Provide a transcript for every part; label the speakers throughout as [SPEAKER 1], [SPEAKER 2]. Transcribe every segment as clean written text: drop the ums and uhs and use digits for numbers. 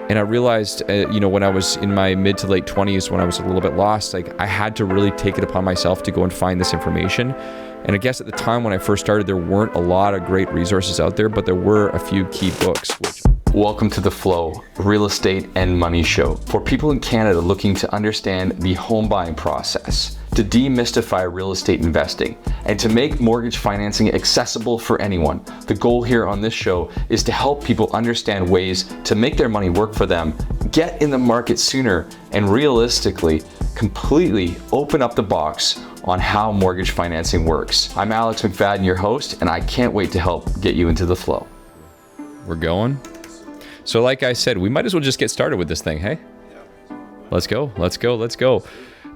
[SPEAKER 1] And I realized, when I was in my mid to late 20s, when I was a little bit lost, like I had to really take it upon myself to go and find this information. And I guess at the time when I first started, there weren't a lot of great resources out there, but there were a few key books. Welcome to The Flow, Real Estate and Money Show for people in Canada looking to understand the home buying process, to demystify real estate investing, and to make mortgage financing accessible for anyone. The goal here on this show is to help people understand ways to make their money work for them, get in the market sooner, and realistically, completely open up the box on how mortgage financing works. I'm Alex McFadyen, your host, and I can't wait to help get you into the flow. We're going. So like I said, we might as well just get started with this thing, hey? Yeah. Let's go.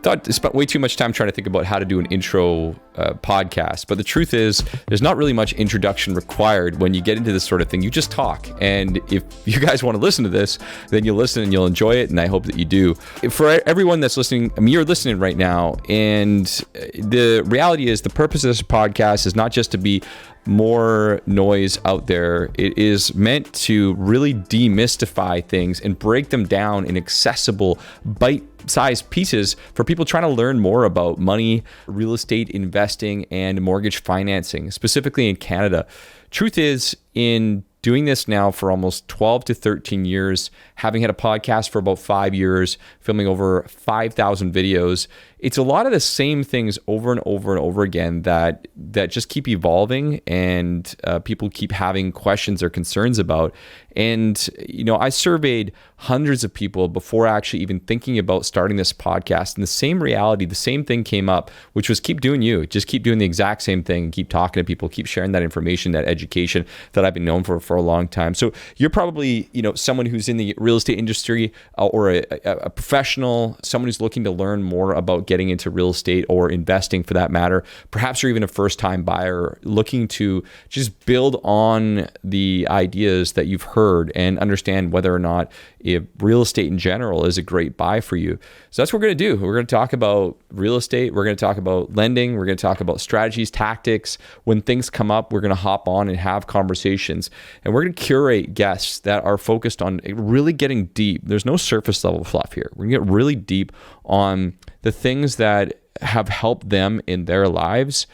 [SPEAKER 1] I spent way too much time trying to think about how to do an intro podcast, but the truth is there's not really much introduction required when you get into this sort of thing. You just talk, and if you guys want to listen to this, then you'll listen and you'll enjoy it, and I hope that you do. For everyone that's listening, I mean, you're listening right now, and the reality is the purpose of this podcast is not just to be more noise out there. It is meant to really demystify things and break them down in accessible, bite-sized pieces for people trying to learn more about money, real estate investing, and mortgage financing, specifically in Canada. Truth is, in doing this now for almost 12 to 13 years, having had a podcast for about 5 years, filming over 5,000 videos, it's a lot of the same things over and over and over again that just keep evolving, and people keep having questions or concerns about. And, I surveyed hundreds of people before actually even thinking about starting this podcast. And the same reality, the same thing came up, which was keep doing you. Just keep doing the exact same thing. Keep talking to people. Keep sharing that information, that education that I've been known for a long time. So you're probably, someone who's in the real estate industry or a professional, someone who's looking to learn more about getting into real estate or investing for that matter. Perhaps you're even a first-time buyer looking to just build on the ideas that you've heard and understand whether or not if real estate in general is a great buy for you. So that's what we're going to do. We're going to talk about real estate. We're going to talk about lending. We're going to talk about strategies, tactics. When things come up, we're going to hop on and have conversations. And we're going to curate guests that are focused on really getting deep. There's no surface level fluff here. We're going to get really deep on the things that have helped them in their lives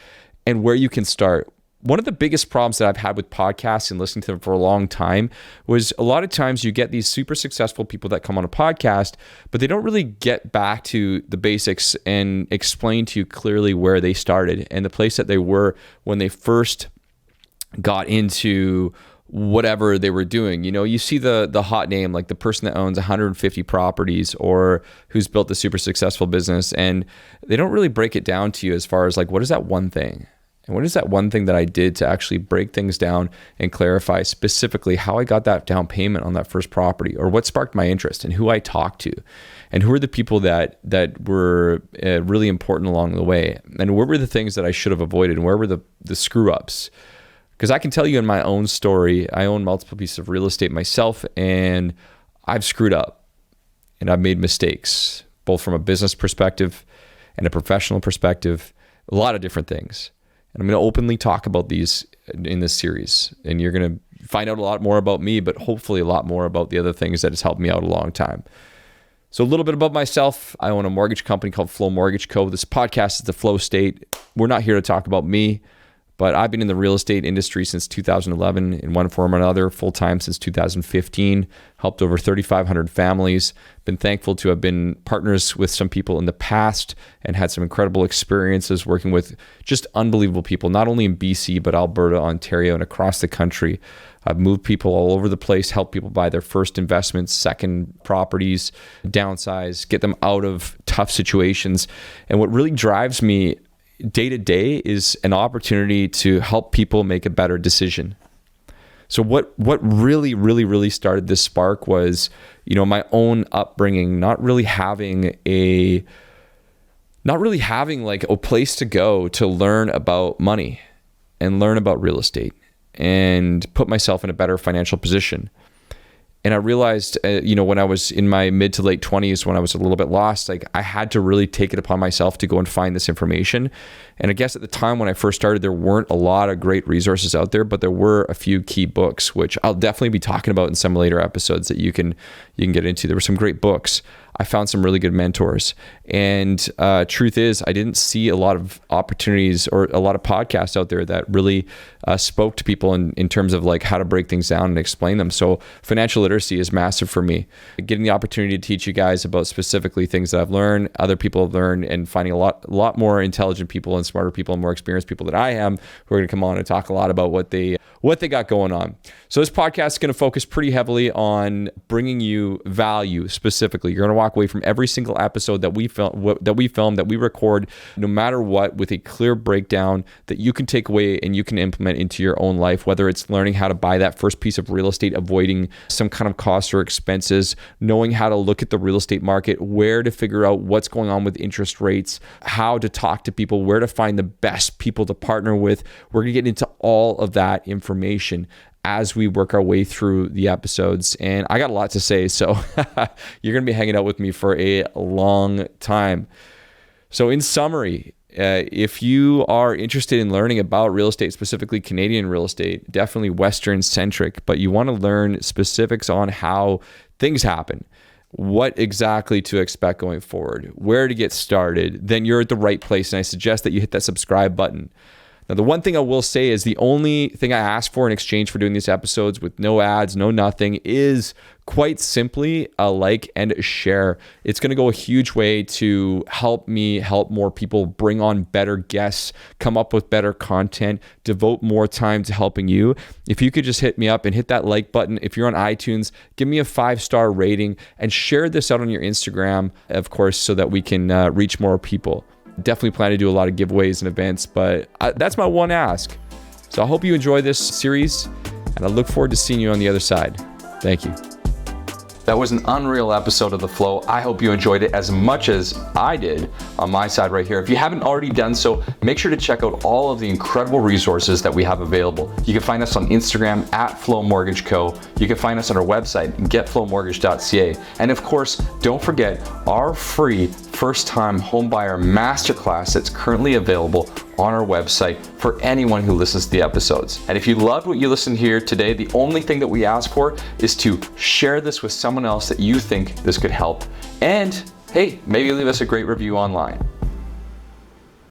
[SPEAKER 1] and where you can start. One of the biggest problems that I've had with podcasts and listening to them for a long time was a lot of times you get these super successful people that come on a podcast, but they don't really get back to the basics and explain to you clearly where they started and the place that they were when they first got into whatever they were doing. You see the hot name, like the person that owns 150 properties or who's built the super successful business, and they don't really break it down to you as far as like, what is that one thing? And what is that one thing that I did to actually break things down and clarify specifically how I got that down payment on that first property, or what sparked my interest and who I talked to and who are the people that were really important along the way, and what were the things that I should have avoided and where were the screw ups. Because I can tell you in my own story, I own multiple pieces of real estate myself, and I've screwed up and I've made mistakes, both from a business perspective and a professional perspective, a lot of different things. And I'm going to openly talk about these in this series, and you're going to find out a lot more about me, but hopefully a lot more about the other things that has helped me out a long time. So a little bit about myself. I own a mortgage company called Flow Mortgage Co. This podcast is the Flow State. We're not here to talk about me, but I've been in the real estate industry since 2011 in one form or another, full-time since 2015, helped over 3,500 families, been thankful to have been partners with some people in the past and had some incredible experiences working with just unbelievable people, not only in BC, but Alberta, Ontario, and across the country. I've moved people all over the place, helped people buy their first investments, second properties, downsize, get them out of tough situations. And what really drives me day to day is an opportunity to help people make a better decision. So what really started this spark was, my own upbringing, not really having like a place to go to learn about money and learn about real estate and put myself in a better financial position. And I realized, when I was in my mid to late 20s, when I was a little bit lost, like I had to really take it upon myself to go and find this information. And I guess at the time when I first started, there weren't a lot of great resources out there, but there were a few key books, which I'll definitely be talking about in some later episodes that you can get into. There were some great books. I found some really good mentors. And truth is, I didn't see a lot of opportunities or a lot of podcasts out there that really spoke to people in terms of like how to break things down and explain them. So financial literacy is massive for me. Getting the opportunity to teach you guys about specifically things that I've learned, other people have learned, and finding a lot more intelligent people and smarter people and more experienced people than I am who are going to come on and talk a lot about what they got going on. So this podcast is going to focus pretty heavily on bringing you value specifically. You're going to walk away from every single episode that we film, that we record, no matter what, with a clear breakdown that you can take away and you can implement into your own life, whether it's learning how to buy that first piece of real estate, avoiding some kind of costs or expenses, knowing how to look at the real estate market, where to figure out what's going on with interest rates, how to talk to people, where to find the best people to partner with. We're going to get into all of that information as we work our way through the episodes. And I got a lot to say, so you're going to be hanging out with me for a long time. So in summary, if you are interested in learning about real estate, specifically Canadian real estate, definitely Western centric, but you want to learn specifics on how things happen, what exactly to expect going forward, where to get started, then you're at the right place. And I suggest that you hit that subscribe button. Now, the one thing I will say is the only thing I ask for in exchange for doing these episodes with no ads, no nothing, is quite simply a like and a share. It's going to go a huge way to help me help more people, bring on better guests, come up with better content, devote more time to helping you. If you could just hit me up and hit that like button. If you're on iTunes, give me a 5-star rating and share this out on your Instagram, of course, so that we can reach more people. Definitely plan to do a lot of giveaways and events, but that's my one ask. So I hope you enjoy this series, and I look forward to seeing you on the other side. Thank you. That was an unreal episode of The Flow. I hope you enjoyed it as much as I did on my side right here. If you haven't already done so, make sure to check out all of the incredible resources that we have available. You can find us on Instagram at Flow Mortgage Co. You can find us on our website, getflowmortgage.ca. And of course, don't forget our free first-time homebuyer masterclass that's currently available on our website for anyone who listens to the episodes. And if you loved what you listened here today, the only thing that we ask for is to share this with someone else that you think this could help. And hey, maybe leave us a great review online.